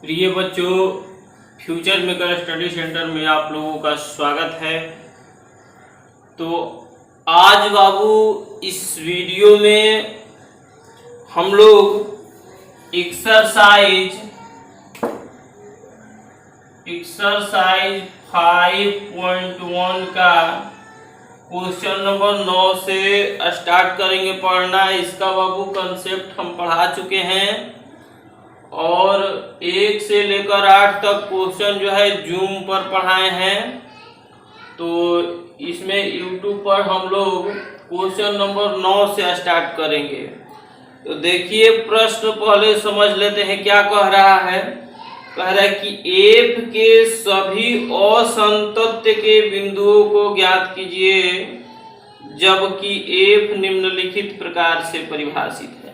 प्रिय बच्चों, future maker study centre में आप लोगों का स्वागत है। तो आज बाबू इस वीडियो में हम लोग एक्सरसाइज 5.1 का क्वेश्चन नंबर 9 से स्टार्ट करेंगे पढ़ना। इसका बाबू कंसेप्ट हम पढ़ा चुके हैं और 1 से लेकर 8 तक क्वेश्चन जो है जूम पर पढ़ाए हैं। तो इसमें यूट्यूब पर हम लोग क्वेश्चन नंबर 9 से स्टार्ट करेंगे। तो देखिए, प्रश्न पहले समझ लेते हैं क्या कह रहा है। कह रहा है कि f के सभी असंतत्य के बिंदुओं को ज्ञात कीजिए जबकि f निम्नलिखित प्रकार से परिभाषित है।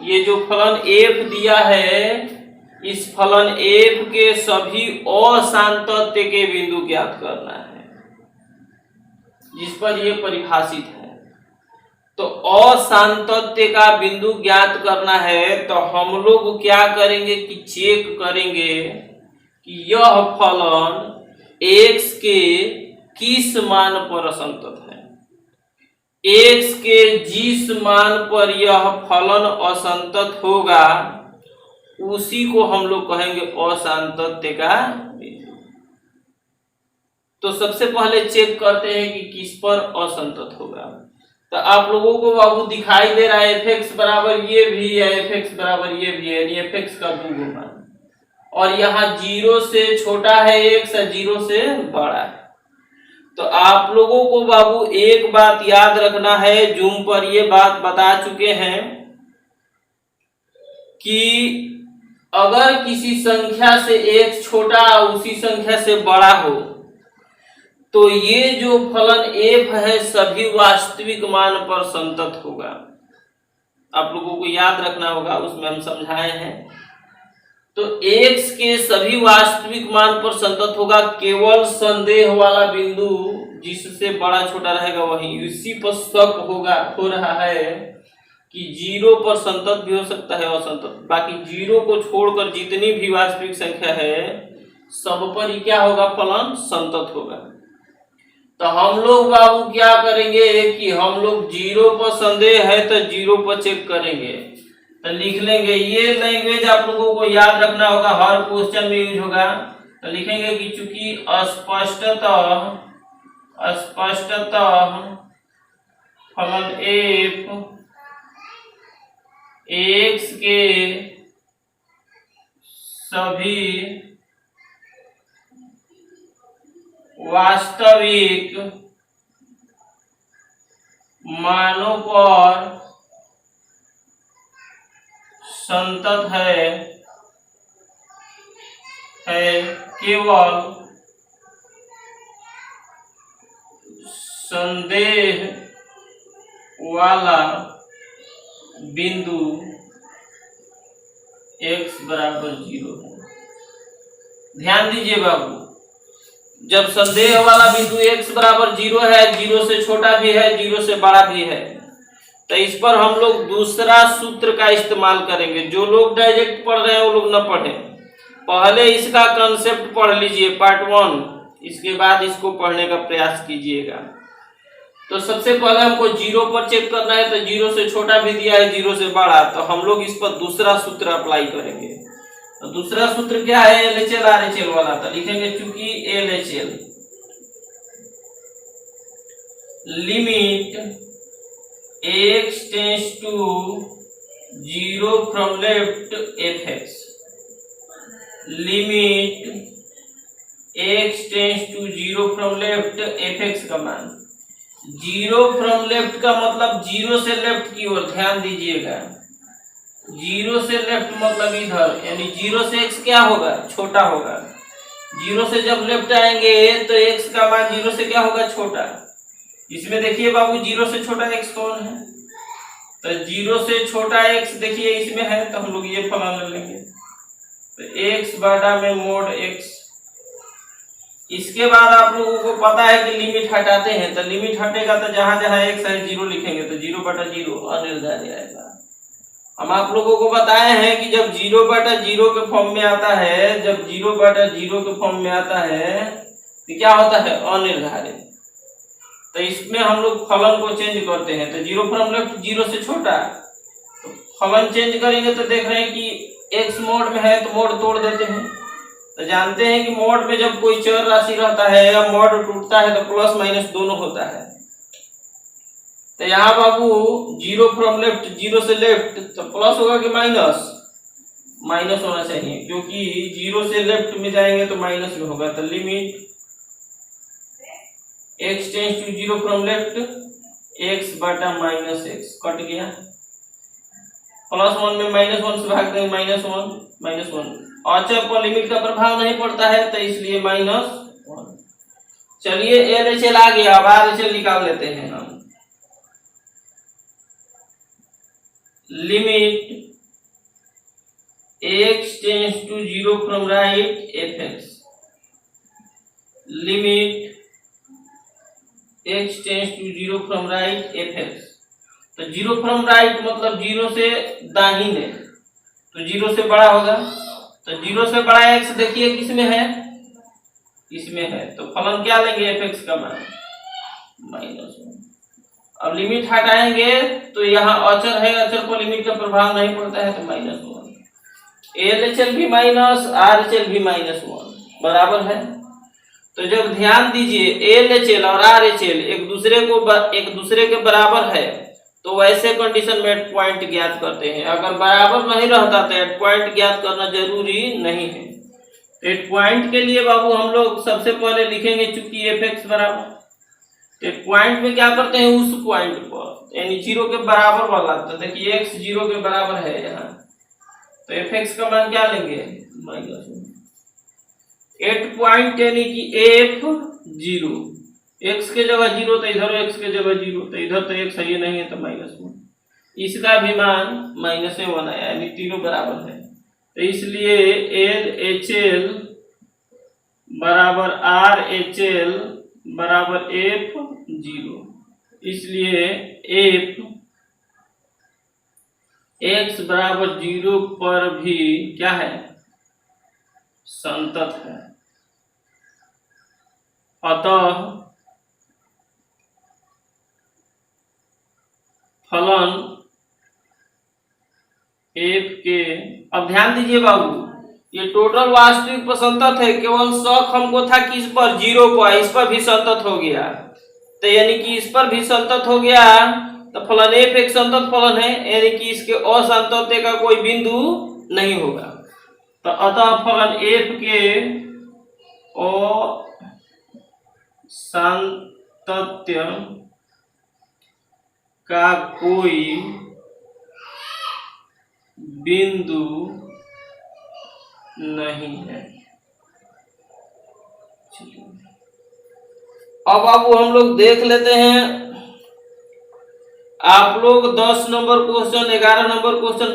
ये जो फलन f दिया है, इस फलन f के सभी असांतत्य के बिंदु ज्ञात करना है जिस पर यह परिभाषित है। तो असांतत्य का बिंदु ज्ञात करना है तो हम लोग क्या करेंगे कि चेक करेंगे कि यह फलन x के किस मान पर असंतत है। x के जिस मान पर यह फलन असंतत होगा उसी को हम लोग कहेंगे असांतत्य का बिंदु। तो सबसे पहले चेक करते हैं कि किस पर असंतत होगा। तो आप लोगों को बाबू दिखाई दे रहा है f(x) बराबर ये भी है, f(x) बराबर ये भी है, यानी f(x) का 2 गुना, और यहाँ 0 से छोटा है x और 0 से बड़ा है। तो आप लोगों को बाबू एक बात याद रखना है, जूम पर ये बात बता चुके हैं कि अगर किसी संख्या से x छोटा उसी संख्या से बड़ा हो तो ये जो फलन f है सभी वास्तविक मान पर संतत होगा। आप लोगों को याद रखना होगा, उसमें हम समझाए हैं। तो x के सभी वास्तविक मान पर संतत होगा, केवल संदेह वाला बिंदु जिससे बड़ा छोटा रहेगा वही, उसी पर शक होगा हो रहा है कि 0 पर संतत भी हो सकता है असंतत। बाकी 0 को छोड़कर जितनी भी वास्तविक संख्या है सब पर ही क्या होगा, फलन संतत होगा। तो हम लोग बाबू क्या करेंगे कि हम लोग 0 पर संदेह है तो 0 पर चेक करेंगे। तो लिख लेंगे, ये लैंग्वेज आप लोगों को याद रखना होगा, हर क्वेश्चन में यूज होगा। तो लिखेंगे कि चूंकि स्पष्टतः फलन f x के सभी वास्तविक मानों पर संतत है केवल संदेह वाला बिंदु x बराबर 0 है। ध्यान दीजिए बाबू, जब संदेह वाला बिंदु x बराबर 0 है, 0 से छोटा भी है 0 से बड़ा भी है, तो इस पर हम लोग दूसरा सूत्र का इस्तेमाल करेंगे। जो लोग डायरेक्ट पढ़ रहे हैं वो लोग न पढ़ें, पहले इसका कंसेप्ट पढ़ लीजिए पार्ट 1, इसके बाद इसको पढ़ने का प्रयास कीजिएगा। तो सबसे पहले हमको 0 पर चेक करना है, तो 0 से छोटा भी दिया है 0 से बड़ा, तो हम लोग इस पर दूसरा सूत्र अप्लाई करेंगे। तो दूसरा सूत्र क्या है, LHL RHL वाला। तो लिखेंगे चूंकि LHL limit x tends to 0 from left f(x), limit x tends to 0 from left f(x) का मान 0 फ्रॉम लेफ्ट का मतलब 0 से लेफ्ट की ओर, ध्यान दीजिएगा। 0 से लेफ्ट मतलब इधर, यानी 0 से x क्या होगा, छोटा होगा। 0 से जब लेफ्ट आएंगे तो x का मान 0 से क्या होगा, छोटा। इसमें देखिए बाबू 0 से छोटा x कौन है, तो 0 से छोटा x देखिए इसमें है, तो हम लोग ये फलन ले लेंगे। तो x बटा में मोड x। इसके बाद आप लोगों को पता है कि लिमिट हटाते हैं, तो लिमिट हटेगा तो जहां जहां x है 0 लिखेंगे, तो 0 बटा 0 अनिर्धारित आएगा। हम आप लोगों को बताए हैं कि जब 0/0 के फॉर्म में आता है, जब 0/0 के फॉर्म में आता है तो क्या होता है, अनिर्धारित। तो इसमें हम लोग फलन को चेंज करते हैं। तो 0 फ्रॉम लेफ्ट 0 से छोटा, तो फलन चेंज करेंगे तो देख रहे हैं कि एक्स मोड में है तो मोड तोड़ देते हैं। तो जानते हैं कि मोड में जब कोई चर राशि रहता है या मोड टूटता है तो प्लस माइनस दोनों होता है। तो यहाँ बाबू 0 फ्रॉम लेफ्ट 0 से लेफ्ट तो प्लस होगा कि माइनस, माइनस होना चाहिए, क्योंकि 0 से लेफ्ट में जाएंगे तो माइनस में होगा। तो limit x tends to 0 from left x बटा माइनस एक्स कट गया। +1 में -1 से भाग देंगे, -1 अचर पर लिमिट का प्रभाव नहीं पड़ता है तो इसलिए -1। चलिए LHL आ गया, अब RHL निकाल लेते हैं हम। Limit x tends to 0 from right fx, limit x tends to 0 from right fx। तो 0 फ्रॉम राइट मतलब 0 से दाहिने, तो 0 से बड़ा होगा। तो 0 से बड़ा x देखिए किसमें है, इसमें है। तो फलन क्या लेंगे, fx का मान -1। अब लिमिट हटाएंगे तो यहाँ अचर है, अचर पर लिमिट का प्रभाव नहीं पड़ता है तो -1। LHL भी माइनस, RHL भी -1 बराबर है। तो जब ध्यान दीजिए LHL और RHL एक दूसरे के बराबर है तो वैसे कंडीशन में एट पॉइंट ज्ञात करते हैं। अगर बराबर नहीं रहता तो एट पॉइंट ज्ञात करना जरूरी नहीं है। एट पॉइंट के लिए बाबू हम लोग सबसे पहले लिखेंगे चूंकि fx बराबर, एट पॉइंट में क्या करते हैं, उस पॉइंट पर यानी 0 के बराबर वाला। तो देखिए x 0 के बराबर है यहाँ, तो fx का मान क्या लेंगे, -1। एट पॉइंट यानी कि f0, x के जगह 0 तो इधर x के जगह 0, तो इधर तो x है नहीं है तो -1। इसका भी मान -1 आया, यानी तीनों बराबर है। तो इसलिए LHL बराबर RHL बराबर f0, इसलिए f x बराबर 0 पर भी क्या है, संतत है। अतः फलन f के, अब ध्यान दीजिए बाबू, ये टोटल वास्तविक पर संतत है, केवल शक हमको था कि इस पर 0 पर, इस पर भी संतत हो गया। तो यानी कि इस पर भी संतत हो गया तो फलन f एक संतत फलन है, यानी कि इसके असंतत्य का कोई बिंदु नहीं होगा। तो अतः फलन f के असंतत्य का कोई बिंदु नहीं है। अब हम लोग देख लेते हैं, आप लोग 10 नंबर क्वेश्चन 11 नंबर क्वेश्चन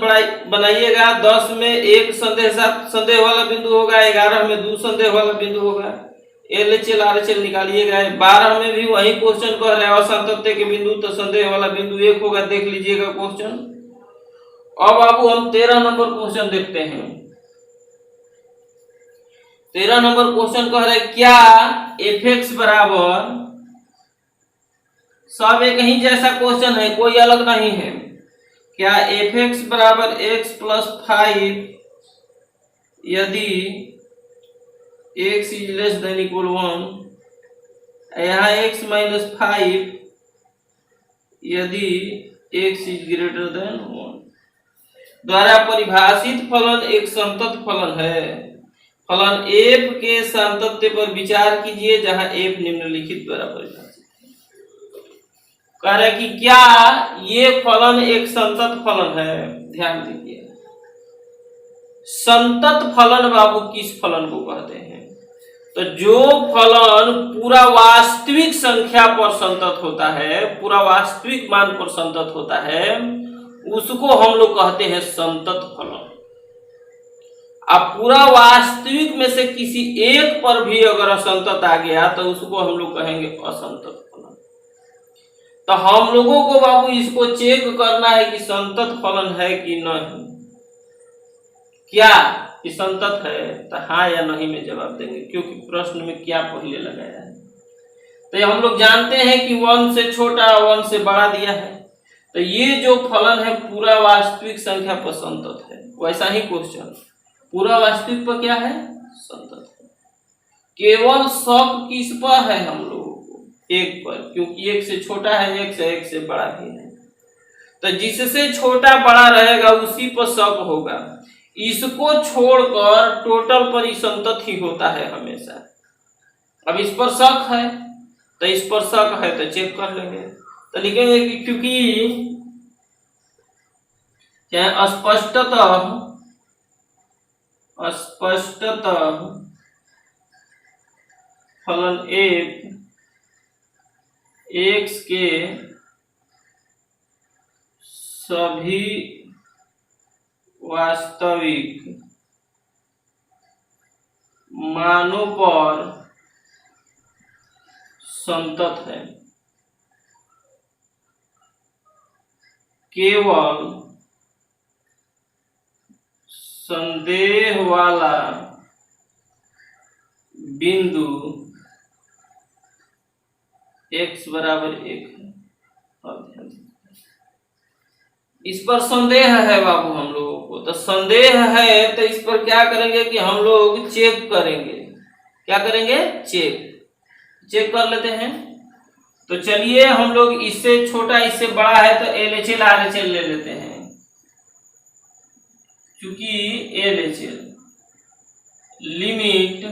बनाइएगा। 10 में एक संदेह वाला बिंदु होगा, 11 में 2 संदेह वाला बिंदु होगा। LHL RHL निकालिएगा। 12 में भी वही क्वेश्चन कह रहे हैं असंतत्य के बिंदु, तो संदेह वाला बिंदु 1 होगा, देख लीजिएगा क्वेश्चन। अब बाबू हम 13 नंबर क्वेश्चन देखते हैं। 13 नंबर क्वेश्चन कह रहे क्या fx बराबर, सब एक ही जैसा क्वेश्चन है, कोई अलग नहीं है। क्या fx बराबर x प्लस 5 यदि x is less than equal 1, यहाँ x माइनस 5 यदि x इज ग्रेटर देन 1 द्वारा परिभाषित फलन एक संतत फलन है। फलन f के संतत्य पर विचार कीजिए जहां f निम्नलिखित द्वारा परिभाषित। कह रहे कि क्या ये फलन एक संतत फलन है। ध्यान दीजिए, संतत फलन बाबू किस फलन को कहते हैं, तो जो फलन पूरा वास्तविक संख्या पर संतत होता है, पूरा वास्तविक मान पर संतत होता है, उसको हम लोग कहते हैं संतत फलन। अब पूरा वास्तविक में से किसी एक पर भी अगर असंतत आ गया तो उसको हम लोग कहेंगे असंतत फलन। तो हम लोगों को बाबू इसको चेक करना है कि संतत फलन है कि नहीं। क्या कि संतत है, तो हाँ या नहीं में जवाब देंगे, क्योंकि प्रश्न में क्या पहले लगाया है। तो ये हम लोग जानते हैं कि 1 से छोटा 1 से बड़ा दिया है, तो ये जो फलन है पूरा वास्तविक संख्या पर संतत है। वैसा ही क्वेश्चन पूरा वास्तविक पर क्या है, संतत है। केवल शक किस पर है हम लोगों को, 1 पर, क्योंकि 1 से छोटा है 1 से बड़ा भी है। तो जिससे छोटा बड़ा रहेगा उसी पर शक होगा। इसको छोड़कर टोटल पर ही संतत ही होता है हमेशा। अब इस पर शक है, तो इस पर शक है तो चेक कर लेंगे। तो लिखेंगे कि क्योंकि स्पष्टतः फलन f x के सभी वास्तविक मानों पर संतत है। केवल संदेह वाला बिंदु x बराबर 1 है। इस पर संदेह है बाबू हम लोगों को, तो संदेह है तो इस पर क्या करेंगे कि हम लोग चेक करेंगे। क्या करेंगे, चेक कर लेते हैं। तो चलिए हम लोग इससे छोटा इससे बड़ा है तो LHL RHL ले लेते हैं। क्योंकि LHL limit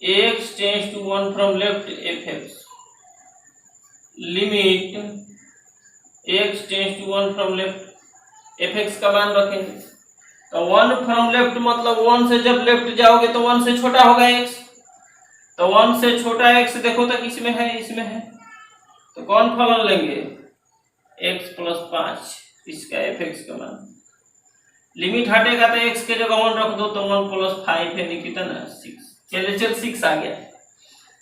x tends to 1 from left fx, limit x tends to 1 from left fx का मान रखेंगे। तो 1 फ्रॉम लेफ्ट मतलब 1 से जब लेफ्ट जाओगे तो 1 से छोटा होगा x। तो 1 से छोटा x देखो तो किसमें है, इसमें है। तो कौन फलन लेंगे, x + 5, इसका fx का मान। लिमिट हटेगा तो x के जगह 1 रख दो तो 1 + 5 है, कितना 6। चलिए 6 आ गया।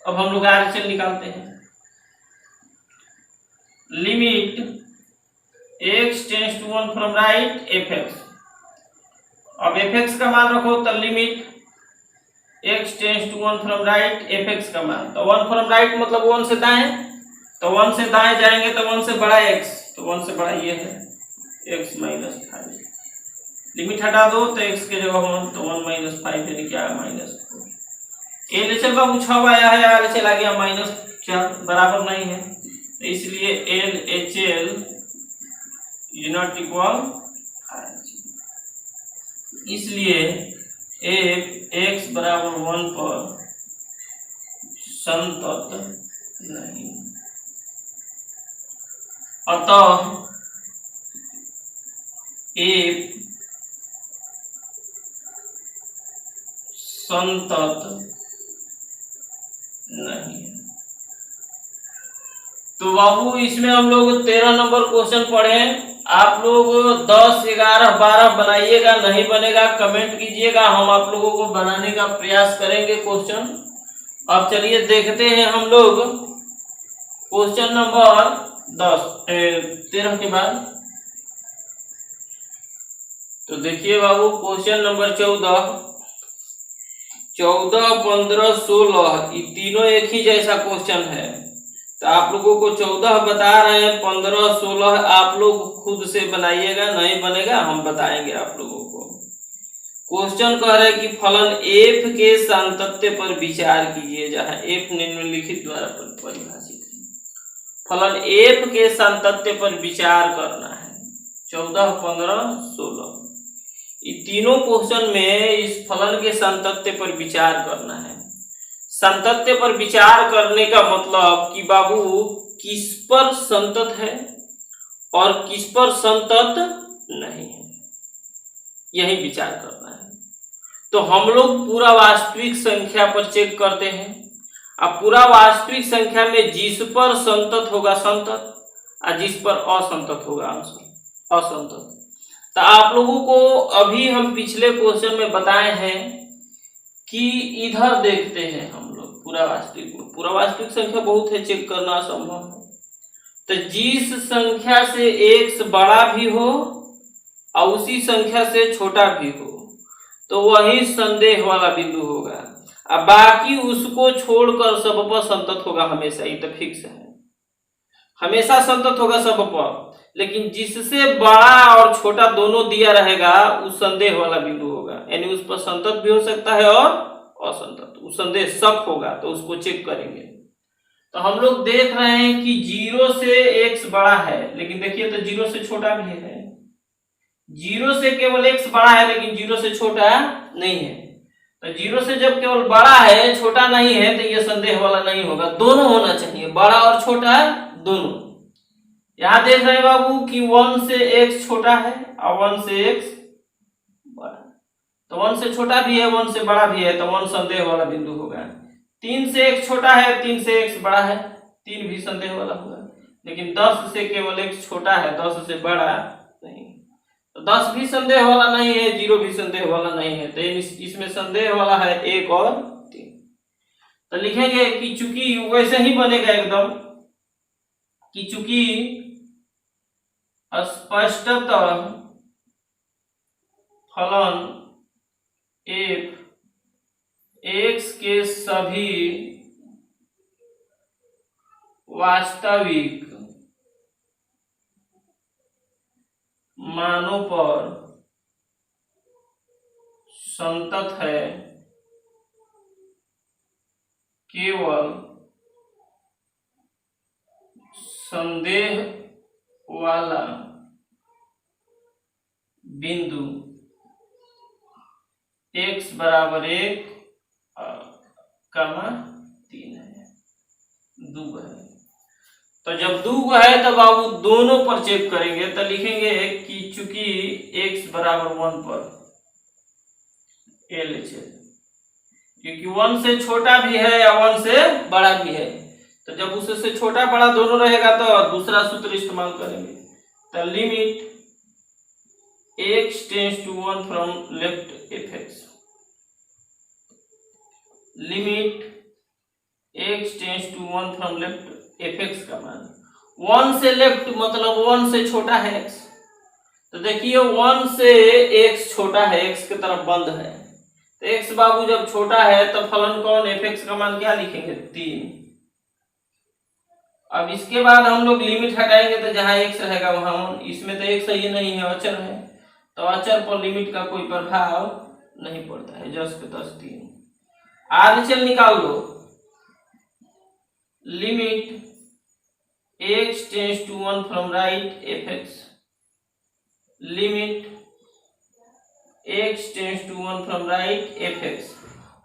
अब हम लोग RHL निकालते हैं। Limit x tends to 1 from right fx। अब fx का मान रखो तो limit x tends to 1 from right fx का मान। तो 1 फ्रॉम राइट मतलब 1 से दाएं, तो 1 से दाएं जाएंगे तो 1 से बड़ा x, तो 1 से बड़ा ये है x - 5। लिमिट हटा दो तो x के जगह 1, तो 1 - 5 यानी क्या, -4। LHL का पूछा हुआ आया है, RHL आ गया -4, बराबर नहीं है, तो इसलिए LHL is not equal RHL। इसलिए x बराबर 1 पर संतत नहीं। अतः f संतत नहीं है। तो बाबू इसमें हम लोग 13 नंबर क्वेश्चन पढ़े। आप लोग 10, 11, 12 बनाइएगा, नहीं बनेगा कमेंट कीजिएगा, हम आप लोगों को बनाने का प्रयास करेंगे क्वेश्चन। अब चलिए देखते हैं हम लोग क्वेश्चन नंबर 13 के बाद। तो देखिए बाबू क्वेश्चन नंबर 14, 15, 16 ये तीनों एक ही जैसा क्वेश्चन है। तो आप लोगों को 14 बता रहे हैं, 15, 16 आप लोग खुद से बनाइएगा, नहीं बनेगा हम बताएंगे आप लोगों को। क्वेश्चन कह रहे हैं कि फलन f के सातत्य पर विचार कीजिए, जहां f निम्नलिखित द्वारा परिभाषित है। फलन f के सातत्य पर विचार करना है। 14, 15, 16 ये तीनों क्वेश्चन में इस फलन के सातत्य पर विचार करना है। सातत्य पर विचार करने का मतलब कि बाबू किस पर संतत है और किस पर संतत नहीं है, यही विचार करना है। तो हम लोग पूरा वास्तविक संख्या पर चेक करते हैं। अब पूरा वास्तविक संख्या में जिस पर संतत होगा संतत और जिस पर असंतत होगा असंतत। तो आप लोगों को अभी हम पिछले क्वेश्चन में बताए हैं कि इधर देखते हैं हम लोग पूरा वास्तविक संख्या बहुत है, चेक करना असंभव है। तो जिस संख्या से x बड़ा भी हो और उसी संख्या से छोटा भी हो तो वही संदेह वाला बिंदु होगा। अब बाकी उसको छोड़कर सब पर संतत होगा हमेशा, ये तो फिक्स है, हमेशा संतत होगा सब पर। लेकिन जिससे बड़ा और छोटा दोनों दिया रहेगा उस संदेह वाला बिंदु होगा, यानी उस पर संतत भी हो सकता है और असंतत, उस संदेह शक होगा तो उसको चेक करेंगे। तो हम लोग देख रहे हैं कि 0 से x बड़ा है, लेकिन देखिए तो 0 से छोटा भी है। 0 से केवल x बड़ा है लेकिन 0 से छोटा नहीं है। तो 0 से जब केवल बड़ा है छोटा नहीं है तो ये संदेह वाला नहीं होगा, दोनों होना चाहिए, बड़ा और छोटा दोनों। यहां देख रहे हैं बाबू कि 1 से x छोटा है और 1 से x बड़ा, तो 1 से छोटा भी है 1 से बड़ा भी है, तो 1 संदेह वाला बिंदु होगा। 3 से x छोटा है 3 से x बड़ा है, 3 भी संदेह वाला होगा। लेकिन 10 से केवल x छोटा है 10 से बड़ा नहीं, तो 10 भी संदेह वाला नहीं है, 0 भी संदेह वाला नहीं है, तो इसमें संदेह वाला है 1 और 3। तो लिखेंगे कि चूंकि वैसे ही बनेगा एकदम कि चूंकि स्पष्टतः फलन f x के सभी वास्तविक मानों पर संतत है, केवल संदेह वाला बिंदु x बराबर 1 3 है, दूग है। तो जब दूग है तब बाबू दोनों पर चेक करेंगे, तो लिखेंगे कि चूंकि x बराबर 1 पर LHS, क्योंकि 1 से छोटा भी है या 1 से बड़ा भी है, तो जब उससे छोटा बड़ा दोनों रहेगा तो दूसरा सूत्र इस्तेमाल करेंगे। तो limit x tends to 1 from left fx, limit x tends to 1 from left fx का मान 1 से लेफ्ट मतलब 1 से छोटा है x, तो देखिए 1 से x छोटा है, x की तरफ बंद है, तो x बाबू जब छोटा है तो फलन कौन fx का मान क्या लिखेंगे 3। अब इसके बाद हम लोग लिमिट हटाएंगे तो जहां x रहेगा वहां 1, इसमें तो x ही नहीं है, अचर है, तो अचर पर लिमिट का कोई प्रभाव नहीं पड़ता है, जस के तस 3। RHL निकाल लो, limit x tends to 1 from right fx, limit x tends to 1 from right fx।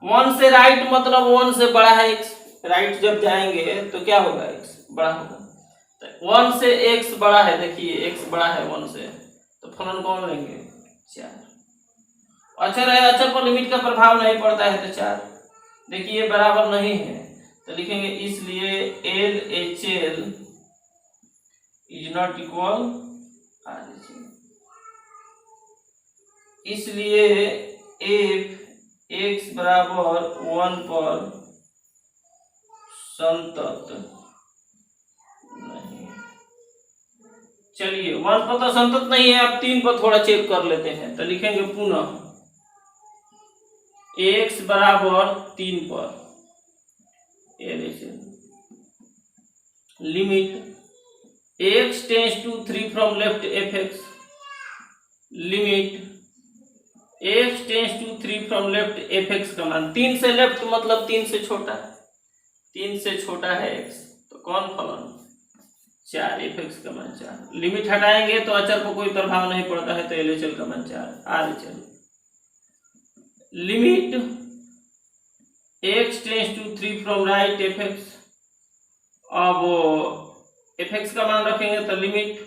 1 से राइट मतलब 1 से बड़ा है x, राइट जब जाएंगे तो क्या होगा x बड़ा होगा, तो 1 से x बड़ा है, देखिए x बड़ा है 1 से, तो फलन कौन लेंगे 4। अचर है, अचर पर लिमिट का प्रभाव नहीं पड़ता है, तो 4। देखिए बराबर नहीं है तो लिखेंगे इसलिए LHL is not equal RHL, इसलिए f x बराबर 1 पर संतत नहीं। चलिए 1 पर तो संतत नहीं है, अब 3 पर थोड़ा चेक कर लेते हैं, तो लिखेंगे पुनः x बराबर 3 पर LHL, limit x tends to 3 from left fx, limit x tends to 3 from left fx का मान 3 से लेफ्ट मतलब 3 से छोटा, 3 से छोटा है x, तो कौन फलन 4, fx का मान 4। लिमिट हटाएंगे तो अचर पर कोई प्रभाव नहीं पड़ता है, तो LHL का मान 4। RHL limit x tends to 3 from right fx, अब fx का मान रखेंगे तो limit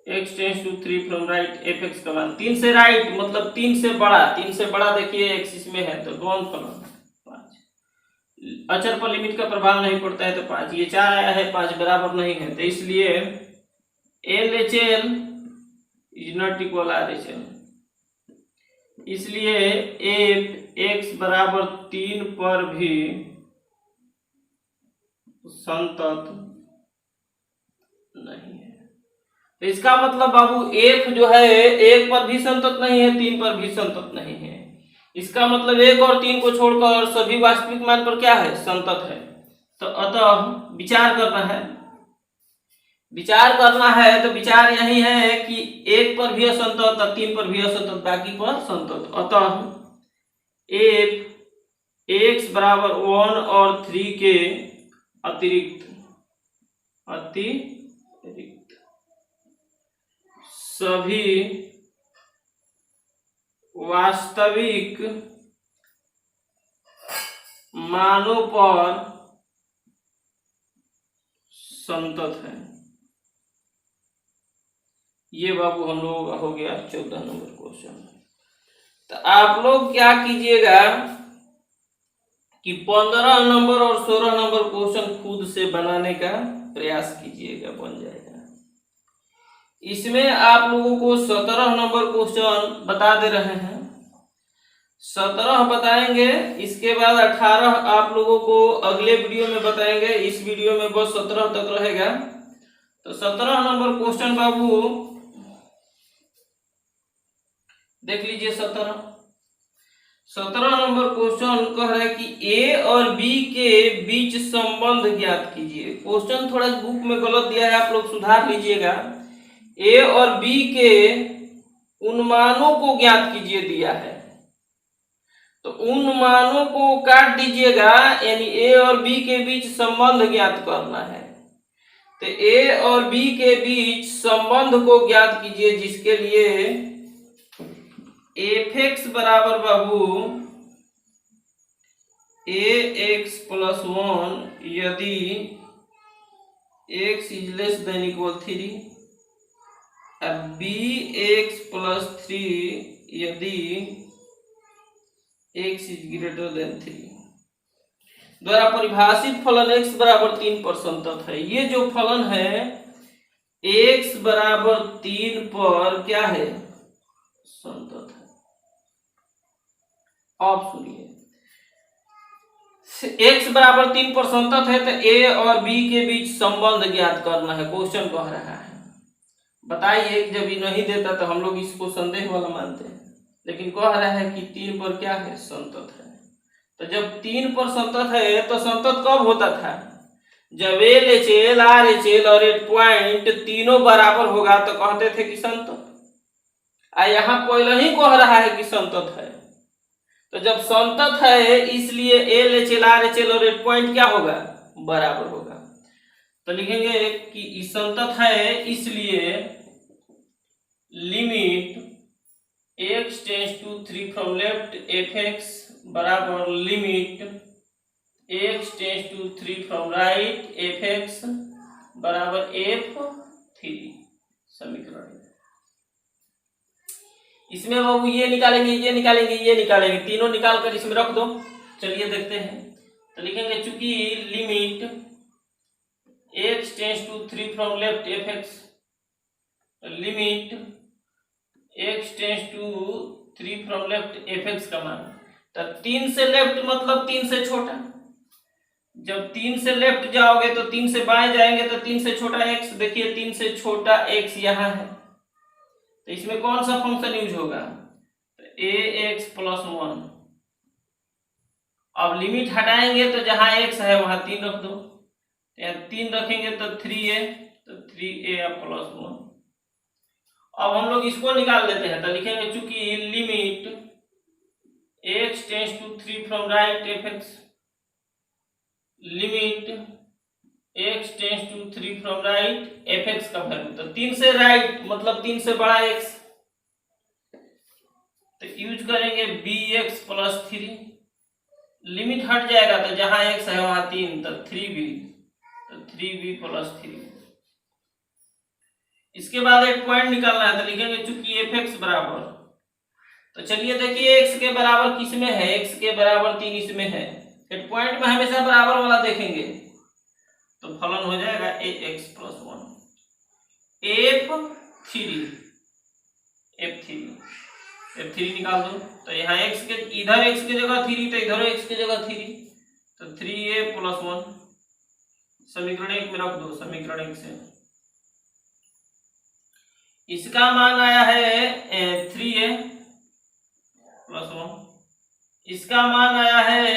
x tends to 3 from right fx का मान 3 से राइट मतलब 3 से बड़ा, 3 से बड़ा देखिए x इसमें है, तो कौन फलन 5। अचर पर लिमिट का प्रभाव नहीं पड़ता है, तो 5, ये 4 आया है, 5 बराबर नहीं है, तो इसलिए LHL is not equal RHL, इसलिए f x बराबर 3 पर भी संतत नहीं है। तो इसका मतलब बाबू f जो है 1 पर भी संतत नहीं है, 3 पर भी संतत नहीं है। इसका मतलब 1 और 3 को छोड़कर सभी वास्तविक मान पर क्या है, संतत है। तो अतः विचार करना है, तो विचार यही है कि 1 पर भी असंतत और 3 पर भी असंतत, बाकी पर संतत। अतः f x बराबर 1 और 3 के अतिरिक्त सभी वास्तविक मानों पर संतत है। ये बाबू हम लोग हो गया 14 नंबर क्वेश्चन। तो आप लोग क्या कीजिएगा कि 15 नंबर और 16 नंबर क्वेश्चन खुद से बनाने का प्रयास कीजिएगा, बन जाएगा। इसमें आप लोगों को 17 नंबर क्वेश्चन बता दे रहे हैं, 17 बताएंगे। इसके बाद 18 आप लोगों को अगले वीडियो में बताएंगे। इस वीडियो में बस 17 तक रहेगा। तो 17 नंबर क्वेश्चन बाबू देख लीजिए। 17 नंबर क्वेश्चन कह रहा है कि ए और बी के बीच संबंध ज्ञात कीजिए। क्वेश्चन थोड़ा बुक में गलत दिया है, आप लोग सुधार लीजिएगा। ए और बी के उन मानों को ज्ञात कीजिए दिया है, तो उन मानों को काट दीजिएगा, यानी ए और बी के बीच संबंध ज्ञात करना है। तो ए और बी के बीच संबंध को ज्ञात कीजिए, जिसके लिए f(x) बराबर बाबू ax + 1 यदि x < 3 और bx + 3 यदि x < 3 द्वारा परिभाषित फलन x बराबर 3 पर संतत है। ये जो फलन है x बराबर 3 पर क्या है, संतत है। अब सुनिए, x बराबर 3 पर संतत है, तो a और b के बीच संबंध ज्ञात करना है। क्वेश्चन कह रहा है, बताइए। जब ये नहीं देता तो हम लोग इसको संदेह वाला मानते हैं, लेकिन कह रहा है कि 3 पर क्या है, संतत है। तो जब 3 पर संतत है तो संतत कब होता था, जब LHL, RHL और 8 पॉइंट तीनों बराबर होगा तो कहते थे कि संतत। यहाँ पहले ही कह रहा है कि संतत है। तो जब संतत है इसलिए LHL, RHL और 8 पॉइंट क्या होगा, बराबर होगा। तो लिखेंगे कि संतत है, इसलिए limit x → 3 from left f(x) बराबर limit x → 3 from right f(x) बराबर f(3) समीकरण। इसमें बाबू ये निकालेंगे, ये निकालेंगे, ये निकालेंगे, तीनों निकाल कर इसमें रख दो। चलिए देखते हैं। तो लिखेंगे चूंकि limit x → 3 from left f(x) limit x → 3 from left f(x) का मान, तो 3 से लेफ्ट मतलब 3 से छोटा। जब 3 से लेफ्ट जाओगे तो 3 से बाएं जाएंगे तो 3 से छोटा x। देखिए 3 से छोटा x यहाँ है, तो इसमें कौन सा फंक्शन यूज होगा, तो ax + 1। अब लिमिट हटाएंगे तो जहां x है वहां 3 रख दो, यहाँ 3 रखेंगे तो 3a, तो 3a + 1। अब हम लोग इसको निकाल लेते हैं। तो लिखेंगे चूंकि limit x → 3 from right f(x) limit x → 3 from right f(x) का वैल्यू, तो 3 से राइट मतलब 3 से बड़ा x, तो यूज करेंगे bx + 3। लिमिट हट जाएगा तो जहां x है वहां 3, तो 3b, तो 3b + 3। इसके बाद एक पॉइंट निकालना है, तो लिखेंगे चूंकि f(x) बराबर, तो चलिए देखिए x के बराबर किस में है, x के बराबर 3 इसमें है। एक पॉइंट में हमेशा बराबर वाला देखेंगे, तो फलन हो जाएगा ax + 1 f(3) निकाल दो। तो यहाँ x के इधर x की जगह 3, तो इधर x की जगह 3, तो 3a + 1 समीकरण 1 में रख दो। समीकरण 1 से इसका मान आया है 3a प्लस 1, इसका मान आया है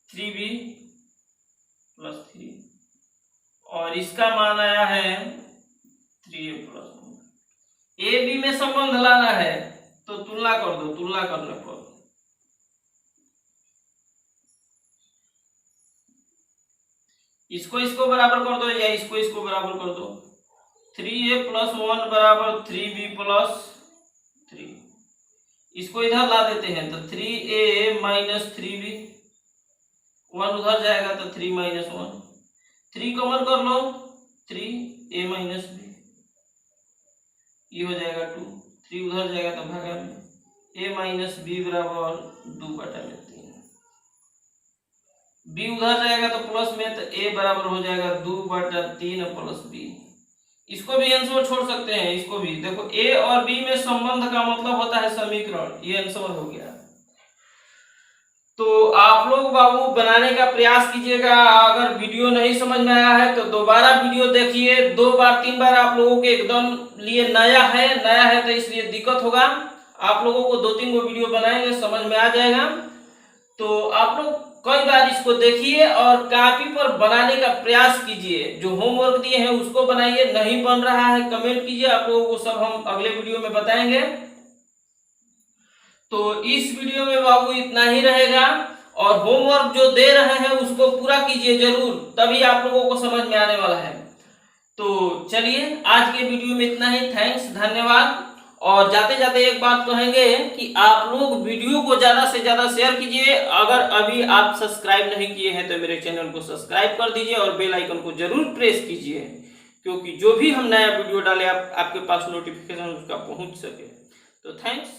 3b प्लस 3, और इसका मान आया है 3a प्लस 1। ए बी में संबंध लाना है तो तुलना कर दो, तुलना करने पर इसको बराबर कर दो या इसको बराबर कर दो। 3a प्लस 1 बराबर 3b प्लस 3, इसको इधर ला देते हैं तो 3a माइनस 3b, 1 उधर जाएगा तो 3 माइनस 1, 3 कॉमन कर लो 3a माइनस b, ये हो जाएगा 2, 3 उधर जाएगा तो भागा में a माइनस b बराबर 2/3, b उधर जाएगा तो प्लस में तो a बराबर हो जाएगा 2/3 प्लस b। इसको भी आंसर छोड़ सकते हैं, इसको भी देखो a और b में संबंध का मतलब होता है समीकरण, ये आंसर हो गया। तो आप लोग बाबू बनाने का प्रयास कीजिएगा। अगर वीडियो नहीं समझ में आया है तो दोबारा वीडियो देखिए, 2 बार 3 बार आप लोगों के एकदम लिए नया है तो इसलिए दिक्कत होगा। आप लोगों को 2-3 गो वीडियो बनाएंगे समझ में आ जाएगा। तो आप लोग कई बार इसको देखिए और कॉपी पर बनाने का प्रयास कीजिए, जो होमवर्क दिए हैं उसको बनाइए। नहीं बन रहा है कमेंट कीजिए, आप लोगों को सब हम अगले वीडियो में बताएंगे। तो इस वीडियो में बाबू इतना ही रहेगा, और होमवर्क जो दे रहे हैं उसको पूरा कीजिए जरूर, तभी आप लोगों को समझ में आने वाला है। तो चलिए आज के वीडियो में इतना ही, थैंक्स, धन्यवाद। और जाते जाते एक बात कहेंगे कि आप लोग वीडियो को ज्यादा से ज्यादा शेयर कीजिए। अगर अभी आप सब्सक्राइब नहीं किए हैं तो मेरे चैनल को सब्सक्राइब कर दीजिए और बेल आइकन को जरूर प्रेस कीजिए, क्योंकि जो भी हम नया वीडियो डालें आपके पास नोटिफिकेशन उसका पहुंच सके। तो थैंक्स।